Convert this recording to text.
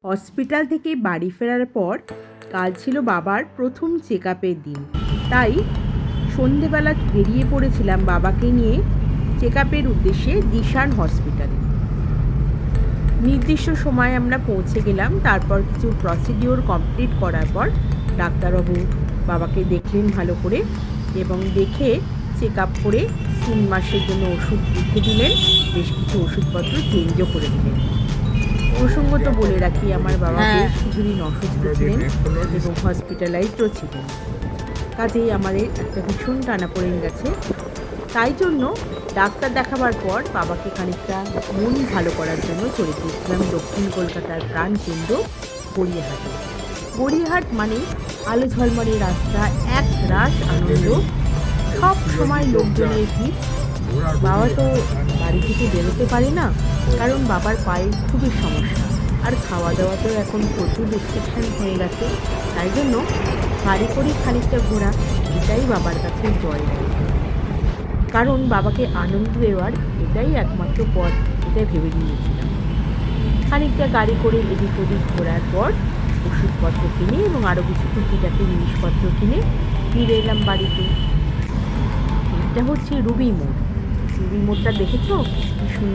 Hospital থেকে বাড়ি ফেরার পর কাল ছিল বাবার প্রথম চেক আপের দিন। তাই সন্ধেবেলা বেরিয়ে পড়েছিলাম বাবাকে নিয়ে চেক আপের উদ্দেশ্যে দিশান হসপিটালে। নির্দিষ্ট সময়ে আমরা পৌঁছে গেলাম। তারপর কিছু প্রসিডিওর কমপ্লিট করার পর ডাক্তারবাবু বাবাকে দেখলেন ভালো করে এবং দেখে চেক আপ করে 3 মাসের জন্য ওষুধ লিখে দিলেন, বেশ কিছু ওষুধপত্র চেঞ্জও করে দিলেন। প্রসঙ্গত বলে রাখি, আমার বাবা বেশ কিছুদিন অসুস্থ ছিলেন এবং হসপিটালাইজডও ছিলেন। কাজেই আমাদের একটা ভীষণ টানাপোড়েন গেছে। তাই জন্য ডাক্তার দেখাবার পর বাবাকে খানিকটা মন ভালো করার জন্য চলে গিয়েছিলাম দক্ষিণ কলকাতার প্রাণকেন্দ্র গড়িয়াহাটে। গড়িয়াহাট মানে আলো ঝলমলে রাস্তা, এক রাস আনন্দ, সব সময় লোকজনের ভিড়। বাবা তো বাড়ি থেকে বেরোতে পারে না, কারণ বাবার পায়ে খুবই সমস্যা, আর খাওয়া দাওয়াতেও এখন প্রচুর রেস্ট্রিকশন হয়ে গেছে। তাই জন্য গাড়ি করে খানিকটা ঘোরা, এটাই বাবার কাছে জয়। কারণ বাবাকে আনন্দ দেওয়ার এটাই একমাত্র পথ, এটা ভেবে নিয়েছিলাম। খানিকটা গাড়ি করে এদিক ওদিক ঘোরার পর ওষুধপত্র কিনে এবং আরও কিছু টুকিটাকি জিনিসপত্র কিনে ফিরে এলাম বাড়িতে। এটা হচ্ছে রুবি মোড়। রুবি মোড়টা দেখেছো? কি সুন্দর